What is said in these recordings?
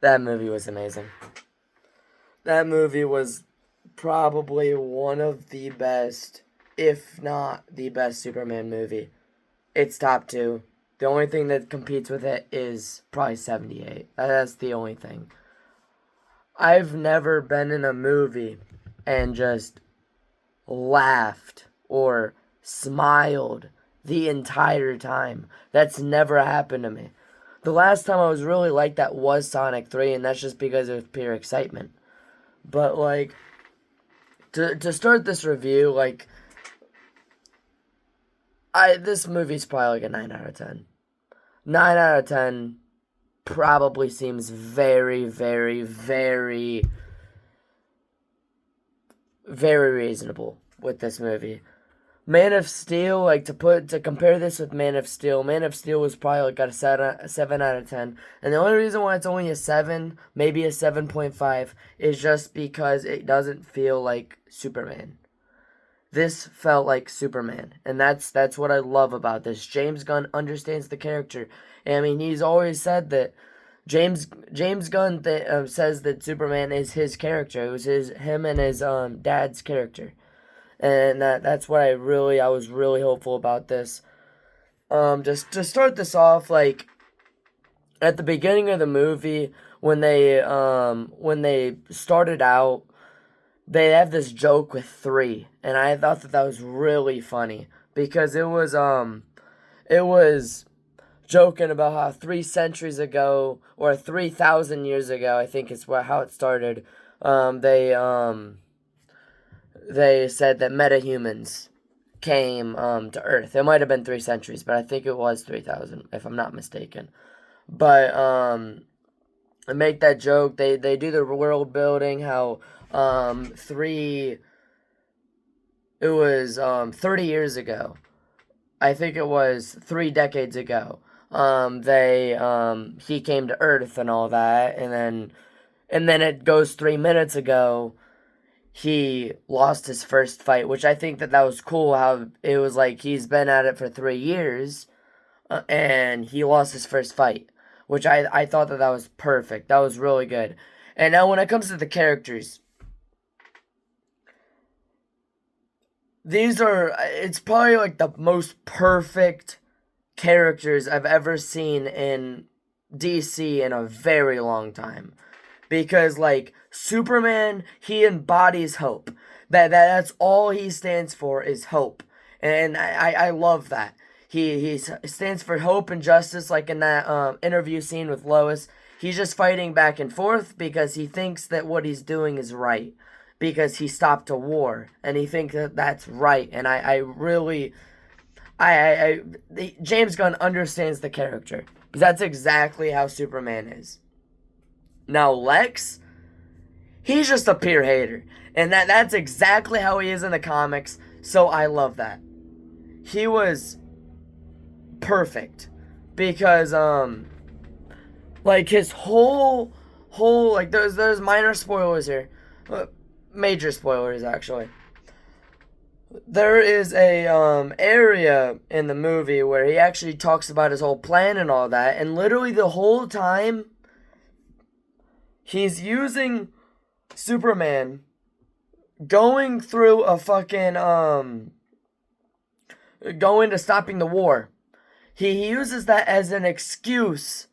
That movie was amazing. That movie was probably one of the best, if not the best Superman movie. It's top two. The only thing that competes with it is probably 78. That's the only thing. I've never been in a movie and just laughed or smiled the entire time. That's never happened to me. The last time I was really like that was Sonic 3, and that's just because of pure excitement. But, like, to start this review, like, this movie's probably like a 9 out of 10. 9 out of 10 probably seems very, very, very, very reasonable with this movie. Man of Steel, like to compare this with Man of Steel, Man of Steel was probably like got a 7 out of 10. And the only reason why it's only a 7, maybe a 7.5, is just because it doesn't feel like Superman. This felt like Superman, and that's what I love about this. James Gunn understands the character. And, I mean, he's always said that James Gunn says that Superman is his character. It was him and his dad's character, and that's what I was really hopeful about this. Just to start this off, like at the beginning of the movie when they started out, they have this joke with three, and I thought that was really funny because it was joking about how 3 centuries ago or 3,000 years ago, I think is how it started. Um, they um they said that metahumans came to Earth. It might have been 3 centuries, but I think it was 3,000 if I'm not mistaken. But I make that joke. They do the world building how three it was 30 years ago. I think it was 3 decades ago. They he came to Earth and all that, and then it goes 3 minutes ago. He lost his first fight, which I think that was cool. How it was like he's been at it for 3 years, and he lost his first fight, which I thought that was perfect. That was really good. And now when it comes to the characters, it's probably like the most perfect characters I've ever seen in DC in a very long time. Because like Superman, he embodies hope. That's all he stands for is hope. And I love that. He stands for hope and justice, like in that interview scene with Lois. He's just fighting back and forth because he thinks that what he's doing is right. Because he stopped a war and he thinks that that's right. And I really James Gunn understands the character. That's exactly how Superman is. Now Lex, he's just a pure hater. And that's exactly how he is in the comics. So I love that. He was perfect because like his whole like there's minor spoilers here. Major spoilers actually. There is a area in the movie where he actually talks about his whole plan and all that, and literally the whole time he's using Superman going through a fucking going to stopping the war. He uses that as an excuse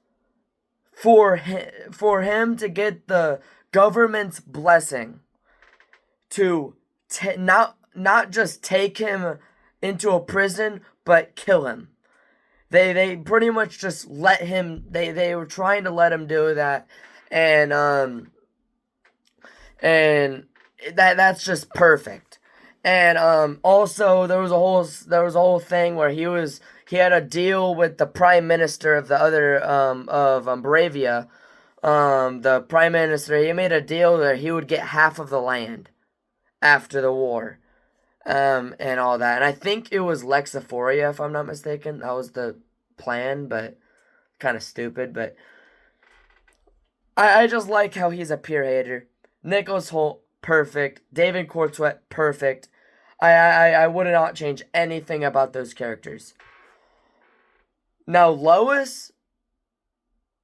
for him to get the government's blessing to not just take him into a prison but kill him. They pretty much just let him. They were trying to let him do that, and and that's just perfect. And also there was a whole thing where he had a deal with the prime minister of the other of Bravia. The prime minister, he made a deal that he would get half of the land after the war, and all that. And I think it was Lexiphoria, if I'm not mistaken. That was the plan, but kind of stupid. But I just like how he's a pure hater. Nicholas Holt, perfect. David Courtesy, perfect. I would not change anything about those characters. Now Lois,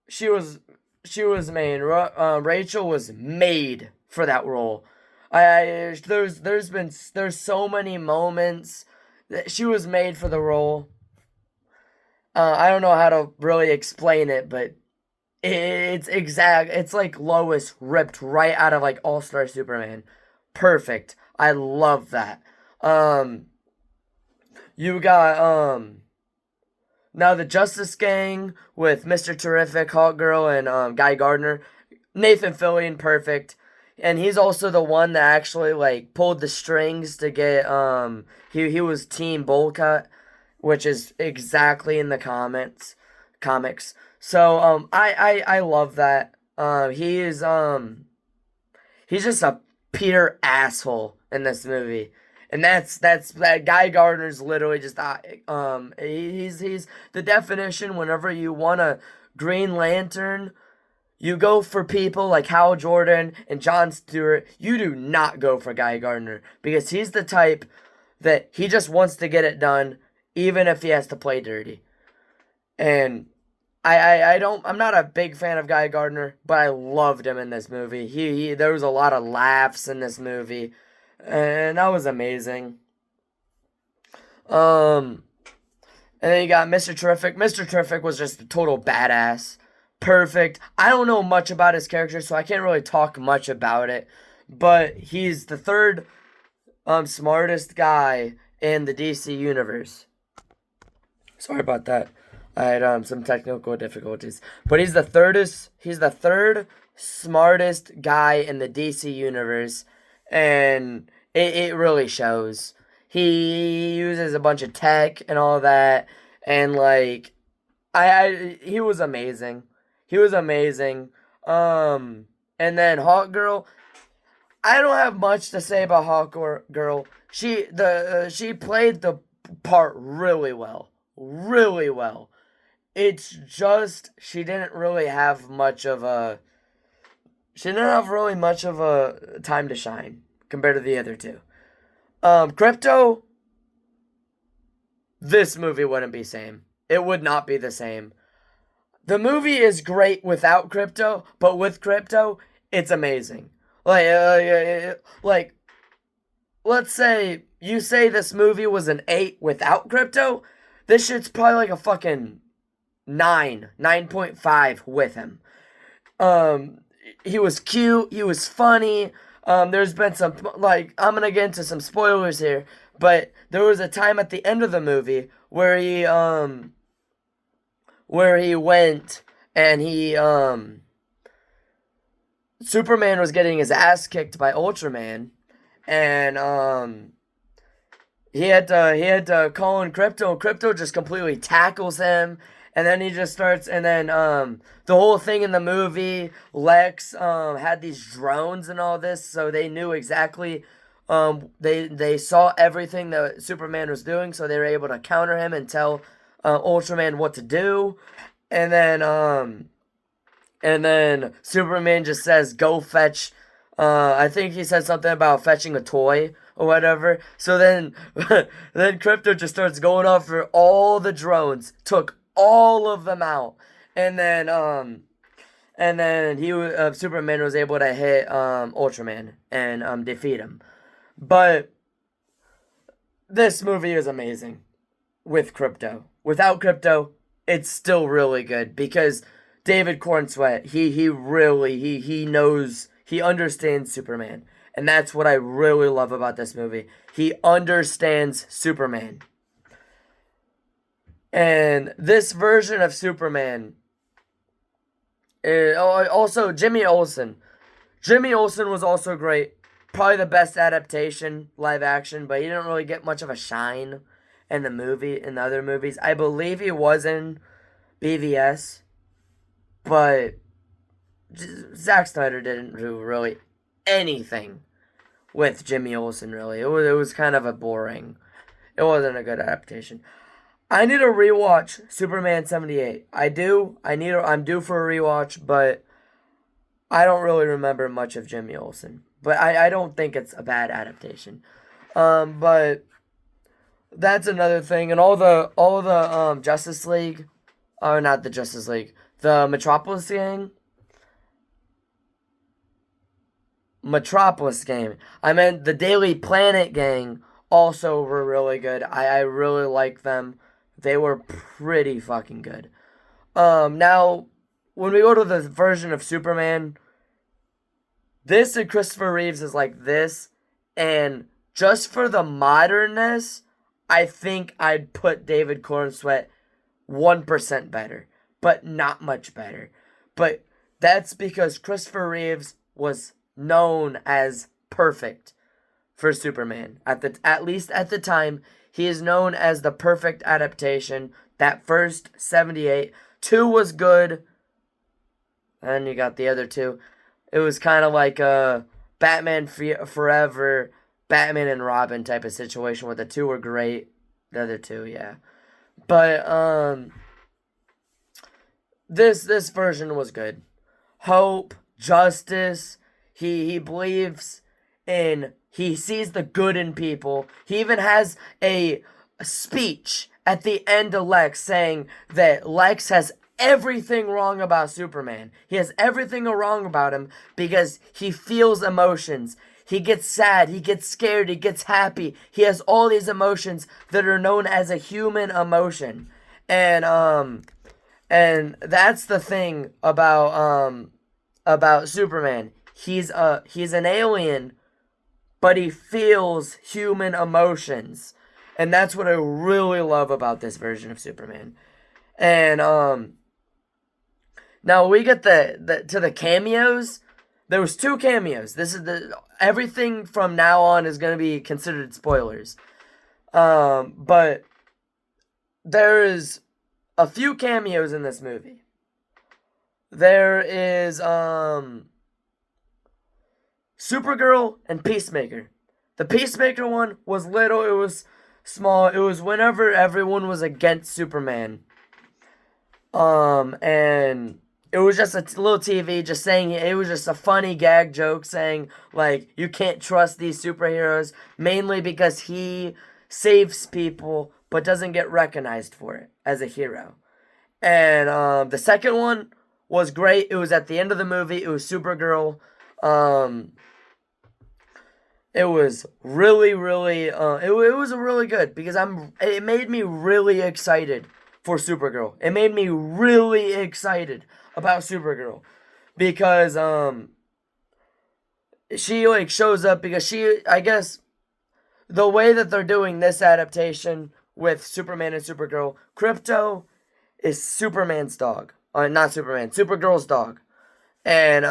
she was she was made. Rachel was made for that role. There's so many moments that she was made for the role. I don't know how to really explain it, but it's exact. It's like Lois ripped right out of like All Star Superman. Perfect. I love that. Um, you got now the Justice Gang with Mr. Terrific, Hawk Girl, and Guy Gardner. Nathan Fillion, perfect. And he's also the one that actually like pulled the strings to get he was Team Bowl which is exactly in the comics. So I love that. He's just a Peter asshole in this movie. And that's that Guy Gardner's literally just he's the definition whenever you want a Green Lantern, you go for people like Hal Jordan and John Stewart. You do not go for Guy Gardner because he's the type that he just wants to get it done even if he has to play dirty. And I'm not a big fan of Guy Gardner, but I loved him in this movie. He there was a lot of laughs in this movie, and that was amazing. Um, and then you got Mr. Terrific. Mr. Terrific was just a total badass. Perfect. I don't know much about his character, so I can't really talk much about it. But he's the third smartest guy in the DC universe. Sorry about that. I had some technical difficulties. But he's the third smartest guy in the DC universe, and it really shows. He uses a bunch of tech and all that, and like he was amazing. He was amazing. And then Hawk Girl, I don't have much to say about Hawk Girl. She played the part really well, really well. It's just she didn't have really much of a time to shine compared to the other two. Crypto, this movie wouldn't be same. It would not be the same. The movie is great without Crypto, but with Crypto, it's amazing. Like, let's say you say this movie was an 8 without Crypto, this shit's probably like a fucking 9.5 with him. He was cute, he was funny. There's been some, like, I'm gonna get into some spoilers here, but there was a time at the end of the movie where he went and Superman was getting his ass kicked by Ultraman, and he had to call in Crypto, and Crypto just completely tackles him, and then he just starts, and then the whole thing in the movie, Lex had these drones and all this, so they knew exactly, they saw everything that Superman was doing, so they were able to counter him and tell Ultraman what to do, and then Superman just says, "Go fetch." I think he said something about fetching a toy or whatever. So then, then Crypto just starts going off for all the drones, took all of them out, and then Superman was able to hit Ultraman and defeat him. But this movie is amazing with Crypto. Without Crypto, it's still really good because David Cornsweet, he knows, he understands Superman. And that's what I really love about this movie. He understands Superman. And this version of Superman, also Jimmy Olsen. Jimmy Olsen was also great. Probably the best adaptation, live action, but he didn't really get much of a shine in the other movies. I believe he was in BVS, but Zack Snyder didn't do really anything with Jimmy Olsen, really. It was kind of a boring. It wasn't a good adaptation. I need to rewatch Superman 78. I'm due for a rewatch, but I don't really remember much of Jimmy Olsen. But I don't think it's a bad adaptation. But that's another thing. And all the Justice League, or not the Justice League, the Metropolis gang. Metropolis game. I meant the Daily Planet gang also were really good. I really like them. They were pretty fucking good. Now, when we go to the version of Superman, this and Christopher Reeves is like this, and just for the modernness, I think I'd put David Cornsweet 1% better, but not much better. But that's because Christopher Reeves was known as perfect for Superman. At least at the time, he is known as the perfect adaptation. That first 78, 2 was good, and you got the other two. It was kind of like a Batman Forever, Batman and Robin type of situation where the two were great. The other two, yeah. But this version was good. Hope, justice. He believes in. He sees the good in people. He even has a speech at the end of Lex saying that Lex has everything wrong about Superman. He has everything wrong about him because he feels emotions. He gets sad, he gets scared, he gets happy. He has all these emotions that are known as a human emotion. And that's the thing about Superman. He's an alien, but he feels human emotions. And that's what I really love about this version of Superman. And now we get the cameos. There was 2 cameos. This is everything from now on is going to be considered spoilers. But there is a few cameos in this movie. There is Supergirl and Peacemaker. The Peacemaker one was little, it was small. It was whenever everyone was against Superman. And it was just a little TV just saying, it was just a funny gag joke saying, like, you can't trust these superheroes, mainly because he saves people but doesn't get recognized for it as a hero. And the second one was great. It was at the end of the movie. It was Supergirl. It was really, really, it was really good because it made me really excited for Supergirl. It made me really excited about Supergirl because, she, like, shows up because I guess, the way that they're doing this adaptation with Superman and Supergirl, Krypto is Superman's dog. Not Superman, Supergirl's dog. And,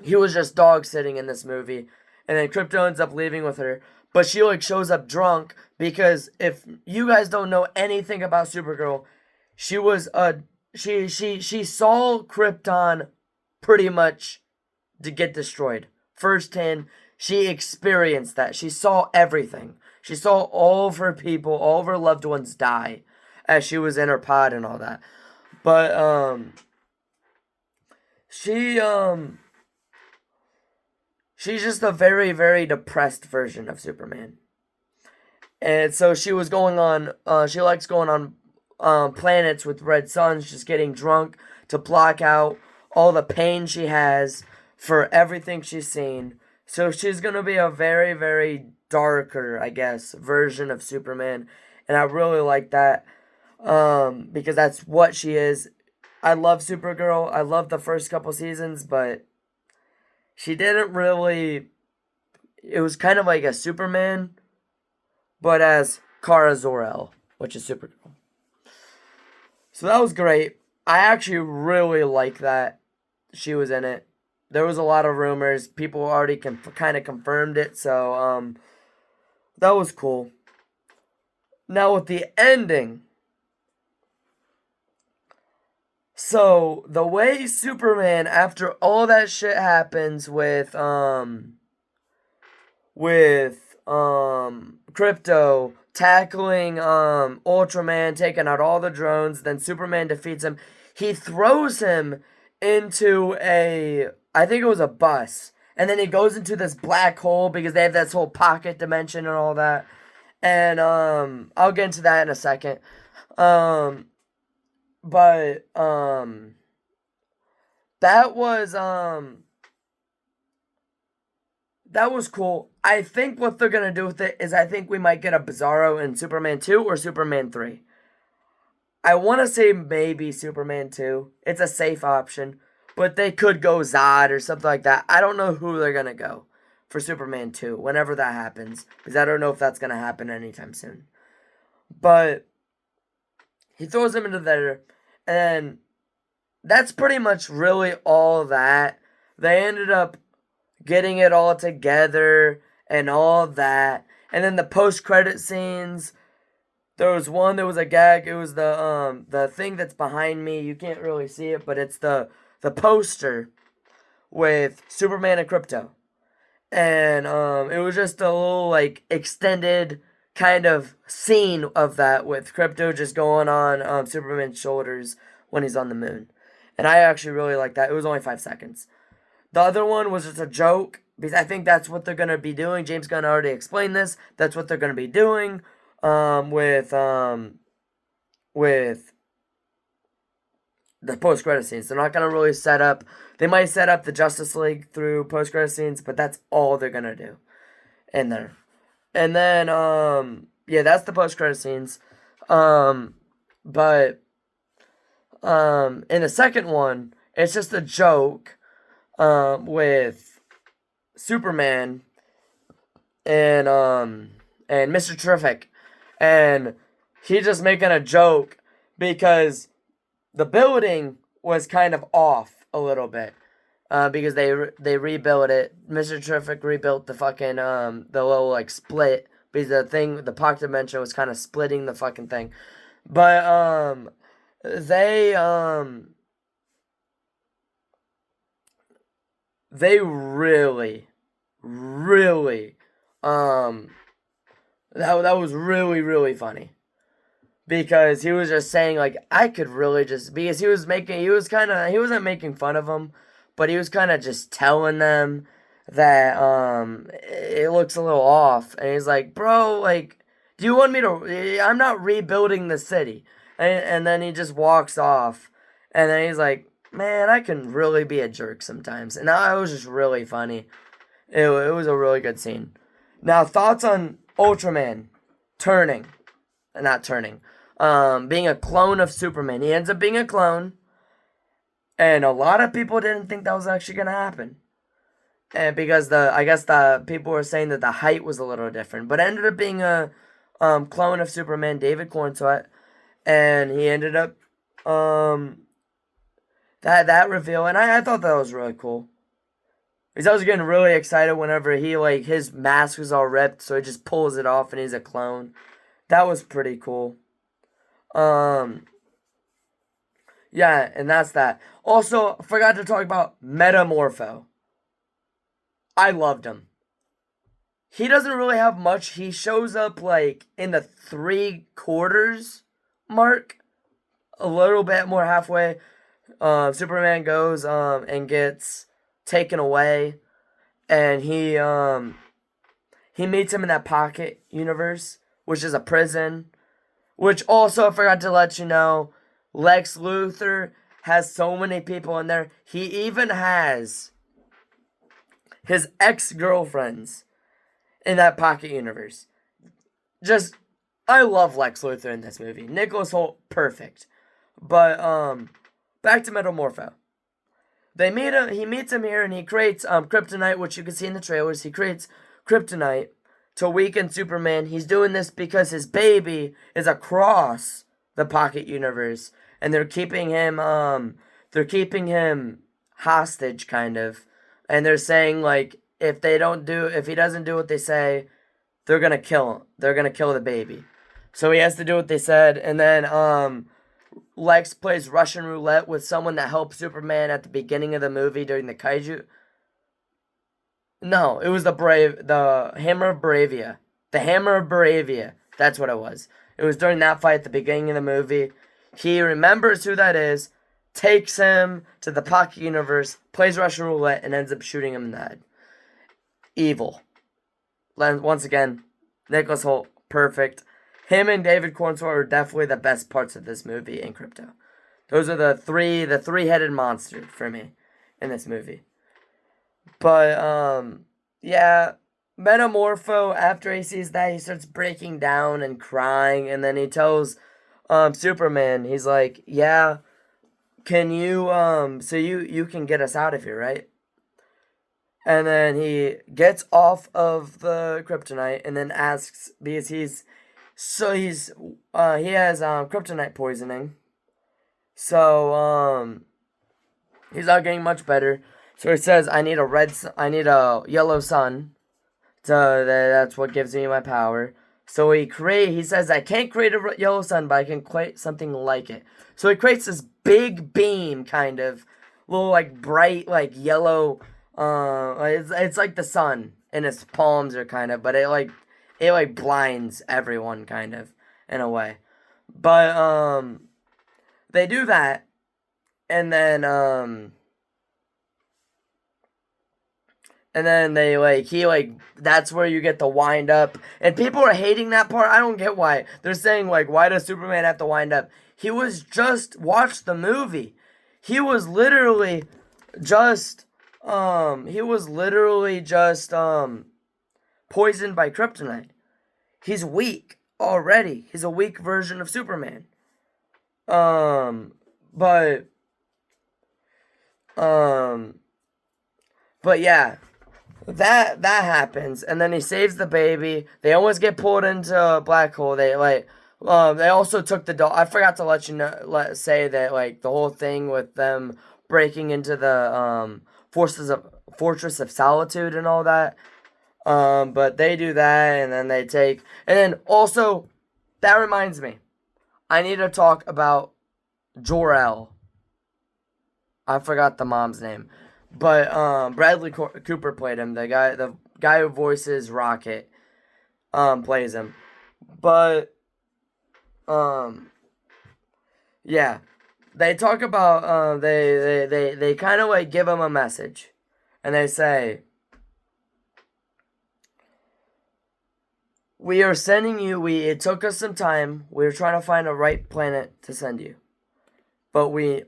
he was just dog sitting in this movie, and then Krypto ends up leaving with her. But she, like, shows up drunk because if you guys don't know anything about Supergirl, she was she saw Krypton pretty much to get destroyed firsthand. She experienced that. She saw everything. She saw all of her people, all of her loved ones die as she was in her pod and all that. But she she's just a very, very depressed version of Superman. And so she was going on, she likes going on planets with red suns, just getting drunk to block out all the pain she has for everything she's seen. So she's going to be a very, very darker, I guess, version of Superman. And I really like that because that's what she is. I love Supergirl. I love the first couple seasons, but she didn't really. It was kind of like a Superman, but as Kara Zor-El, which is Supergirl. So that was great. I actually really like that she was in it. There was a lot of rumors. People already kind of confirmed it, so that was cool. Now with the ending. So the way Superman, after all that shit happens with Krypto tackling Ultraman, taking out all the drones, then Superman defeats him. He throws him into I think it was a bus. And then he goes into this black hole because they have this whole pocket dimension and all that. And I'll get into that in a second. But that was that was cool. I think what they're gonna do with it is I think we might get a Bizarro in Superman 2 or Superman 3. I want to say maybe Superman 2. It's a safe option. But they could go Zod or something like that. I don't know who they're going to go for Superman 2 whenever that happens. Because I don't know if that's going to happen anytime soon. But he throws him into there. And that's pretty much really all that. They ended up getting it all together and all that. And then the post-credit scenes, there was a gag. It was the thing that's behind me. You can't really see it, but it's the poster with Superman and Krypto. And it was just a little like extended kind of scene of that with Krypto just going on Superman's shoulders when he's on the moon. And I actually really like that. It was only 5 seconds. The other one was just a joke, because I think that's what they're going to be doing. James Gunn already explained this. That's what they're going to be doing with the post-credit scenes. They're not going to really set up... They might set up the Justice League through post-credit scenes, but that's all they're going to do in there. And then, yeah, that's the post-credit scenes. But in the second one, it's just a joke with Superman and Mr. Terrific, and he's just making a joke because the building was kind of off a little bit because they rebuilt it. Mr. Terrific rebuilt the fucking the little like split because the pocket dimension was kind of splitting the fucking thing, but they really that was really funny, because he was just saying like, I could really just, because he wasn't making fun of them, but he was kind of just telling them that it looks a little off, and he's like, bro, like, do you want me to, I'm not rebuilding the city, and then he just walks off, and then he's like, man, I can really be a jerk sometimes. And that was just really funny. It was a really good scene. Now, thoughts on Ultraman being a clone of Superman. He ends up being a clone, and a lot of people didn't think that was actually going to happen. And because I guess the people were saying that the height was a little different, but it ended up being a clone of Superman, David Cornsweet, and he ended up that reveal, and I thought that was really cool. Because I was getting really excited whenever he, like, his mask was all ripped, so he just pulls it off and he's a clone. That was pretty cool. Yeah, and that's that. Also, forgot to talk about Metamorpho. I loved him. He doesn't really have much. He shows up, like, in the 3/4 mark. A little bit more halfway. Superman goes and gets taken away, and he meets him in that pocket universe, which is a prison. Which also, I forgot to let you know, Lex Luthor has so many people in there. He even has his ex-girlfriends in that pocket universe. Just, I love Lex Luthor in this movie. Nicholas Hoult, perfect. But back to Metamorpho. He meets him here, and he creates kryptonite, which you can see in the trailers. He creates kryptonite to weaken Superman. He's doing this because his baby is across the pocket universe, and they're keeping him hostage, kind of. And they're saying, like, if he doesn't do what they say, they're gonna kill him. They're gonna kill the baby. So he has to do what they said, and then Lex plays Russian roulette with someone that helped Superman at the beginning of the movie during the kaiju. No, it was the Hammer of Bravia. The Hammer of Bravia. That's what it was. It was during that fight at the beginning of the movie. He remembers who that is, takes him to the pocket universe, plays Russian roulette, and ends up shooting him in the head. Evil. Once again, Nicholas Hoult, perfect. Him and David Cornsweet are definitely the best parts of this movie in Krypto. Those are the three-headed monster for me in this movie. But, yeah, Metamorpho, after he sees that, he starts breaking down and crying, and then he tells Superman, he's like, yeah, can you, so you can get us out of here, right? And then he gets off of the kryptonite and then asks, because he has kryptonite poisoning. So he's not getting much better. So he says, I need a yellow sun. So that's what gives me my power. So he says, I can't create a yellow sun, but I can create something like it. So he creates this big beam, kind of little like bright like yellow. It's like the sun, and its palms are kind of, but it blinds everyone kind of in a way. But they do that, and then they that's where you get the wind up. And people are hating that part. I don't get why. They're saying like, why does Superman have to wind up? He was just watch the movie. He was literally just poisoned by kryptonite. He's weak already. He's a weak version of Superman. But but yeah, that happens, and then he saves the baby. They almost get pulled into a black hole. They also took the doll. I forgot to say that like the whole thing with them breaking into the Fortress of Solitude and all that. But they do that, and then and then also that reminds me, I need to talk about Jor-El. I forgot the mom's name. But Bradley Cooper played him. The guy who voices Rocket, plays him. But yeah, they talk about they kind of like give him a message, and they say, we are sending you. It took us some time. We were trying to find a right planet to send you, but we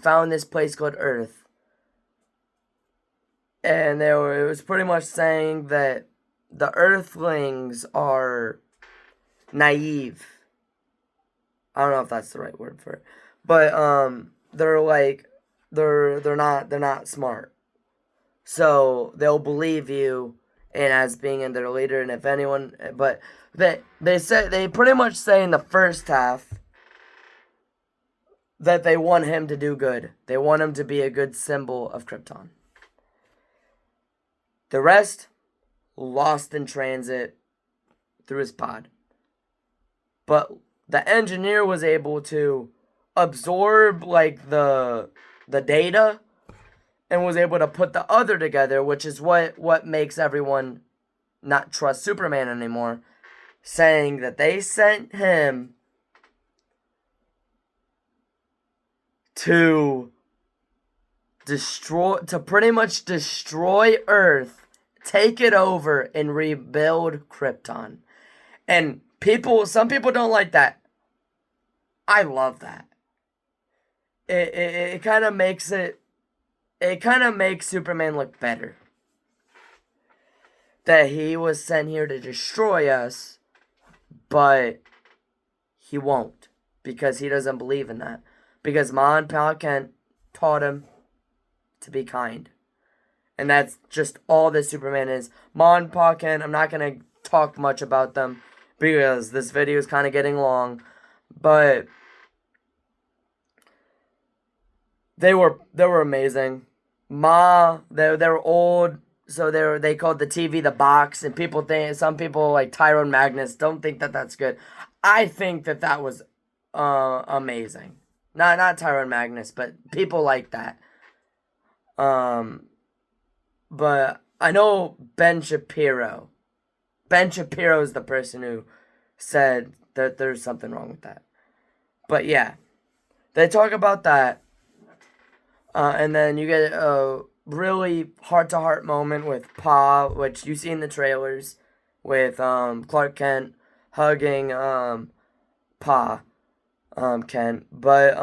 found this place called Earth. And it was pretty much saying that the Earthlings are naive. I don't know if that's the right word for it, but they're not smart, so they'll believe you and as being in their leader. And if anyone, but they pretty much say in the first half that they want him to do good. They want him to be a good symbol of Krypton. The rest, lost in transit through his pod. But the engineer was able to absorb like the data and was able to put the other together, which is what makes everyone not trust Superman anymore, saying that they sent him to pretty much destroy Earth, take it over, and rebuild Krypton. And some people don't like that. I love that. It kind of makes Superman look better. That he was sent here to destroy us, but he won't, because he doesn't believe in that. Because Ma and Pa Kent taught him to be kind. And that's just all this Superman is. Ma and Pa Kent, I'm not going to talk much about them because this video is kind of getting long. But they were amazing. Ma, they were old, so they called the TV the box, and some people like Tyrone Magnus don't think that that's good. I think that was amazing. Not Tyrone Magnus, but people like that. But I know Ben Shapiro. Ben Shapiro is the person who said that there's something wrong with that. But yeah, they talk about that. And then you get a really heart-to-heart moment with Pa, which you see in the trailers, with Clark Kent hugging Pa, Kent. But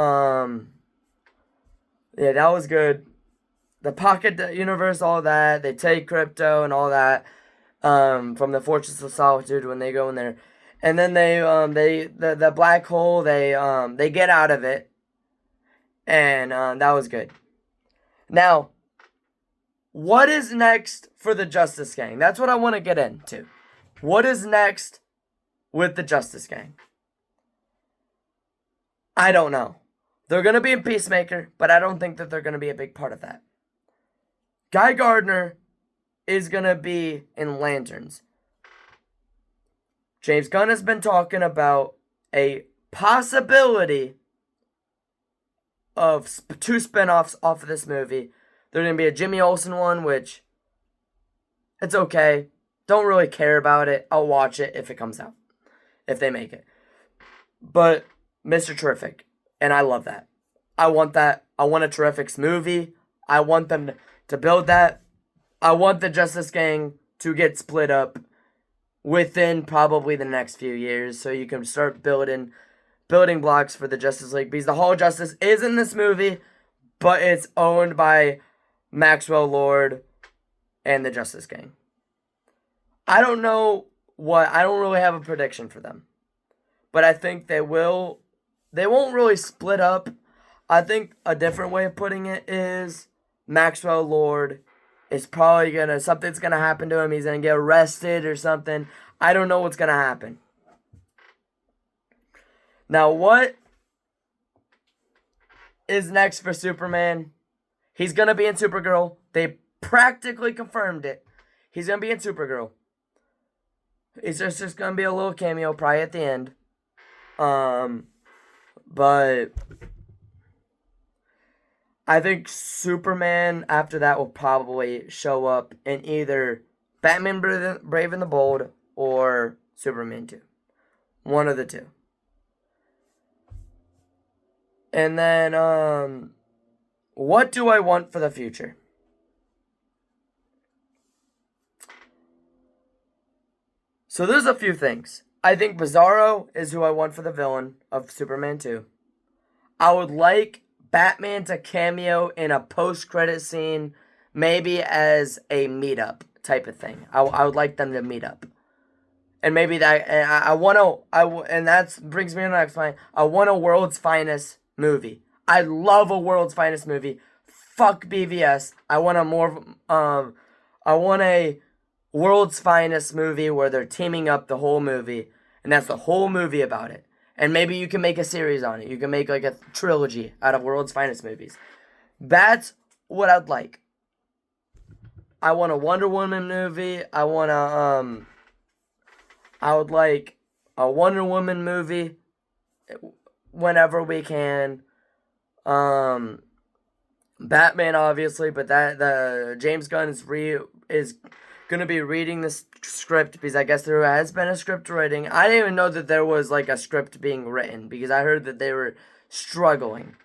yeah, that was good. the pocket universe, all that. They take crypto and all that from the Fortress of Solitude when they go in there, and then the black hole they get out of it, and that was good. Now, what is next for the Justice Gang? That's what I want to get into. What is next with the Justice Gang? I don't know. They're going to be in Peacemaker, but I don't think that they're going to be a big part of that. Guy Gardner is going to be in Lanterns. James Gunn has been talking about a possibility of 2 spinoffs off of this movie. There's going to be a Jimmy Olsen one, which it's okay. Don't really care about it. I'll watch it if it comes out. If they make it. But Mr. Terrific. And I love that. I want that. I want a Terrifics movie. I want them to build that. I want the Justice Gang to get split up within probably the next few years. So you can start building blocks for the Justice League. Because the Hall of Justice is in this movie. But it's owned by Maxwell Lord and the Justice Gang. I don't know I don't really have a prediction for them. But I think they won't really split up. I think a different way of putting it is Maxwell Lord is probably something's gonna happen to him. He's gonna get arrested or something. I don't know what's gonna happen. Now, what is next for Superman? He's gonna be in Supergirl. They practically confirmed it. He's gonna be in Supergirl. It's just gonna be a little cameo probably at the end. But I think Superman after that will probably show up in either Batman Brave and the Bold or Superman 2. One of the two. And then, what do I want for the future? So there's a few things. I think Bizarro is who I want for the villain of Superman 2. I would like Batman to cameo in a post-credit scene, maybe as a meetup type of thing. I would like them to meet up. And maybe that, and that brings me to the next line. I want a World's Finest movie. I love a World's Finest movie. Fuck BVS. I want a World's Finest movie where they're teaming up the whole movie, and that's the whole movie about it. And maybe you can make a series on it. You can make like a trilogy out of World's Finest movies. That's what I'd like. I want a Wonder Woman movie. I would like a Wonder Woman movie whenever we can. Batman, obviously, but the James Gunn is going to be reading the script because I guess there has been a script writing. I didn't even know that there was like a script being written because I heard that they were struggling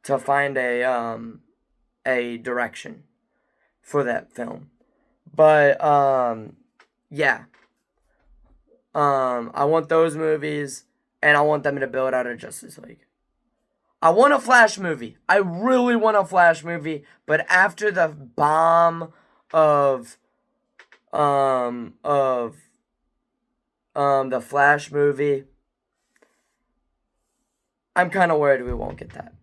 to find a direction for that film. But yeah. I want those movies and I want them to build out a Justice League. I want a Flash movie. I really want a Flash movie, but after the bomb of the Flash movie, I'm kind of worried we won't get that.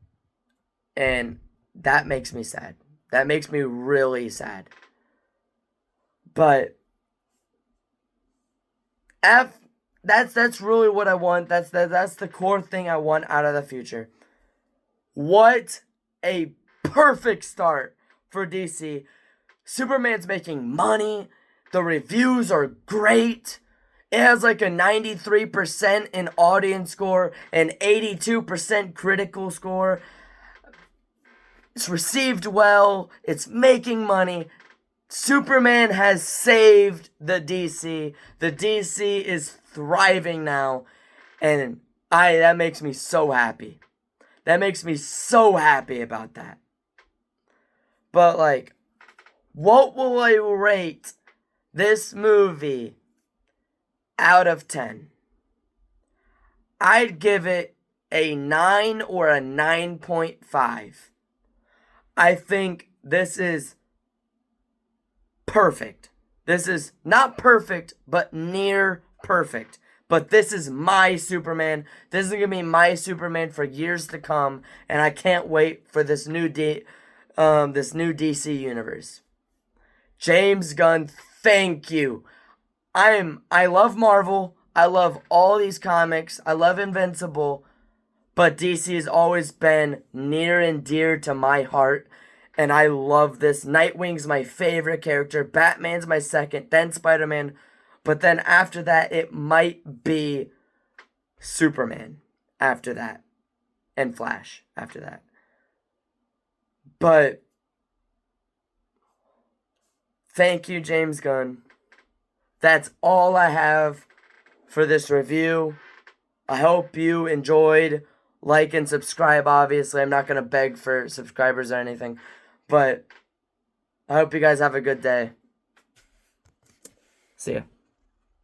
And that makes me sad. That makes me really sad. But that's really what I want. That's the core thing I want out of the future. What a perfect start for DC. Superman's making money. The reviews are great. It has like a 93% in audience score, an 82% critical score. It's received well. It's making money. Superman has saved the DC. The DC is thriving now. And that makes me so happy. That makes me so happy about that. But like, what will I rate this movie out of 10? I'd give it a 9 or a 9.5. I think this is perfect. This is not perfect, but near perfect. But this is my Superman. This is going to be my Superman for years to come. And I can't wait for this new DC universe. James Gunn, thank you. I love Marvel. I love all these comics. I love Invincible. But DC has always been near and dear to my heart. And I love this. Nightwing's my favorite character. Batman's my second. Then Spider-Man. But then after that, it might be Superman after that. And Flash after that. But thank you, James Gunn. That's all I have for this review. I hope you enjoyed. Like and subscribe, obviously. I'm not going to beg for subscribers or anything. But I hope you guys have a good day. See ya.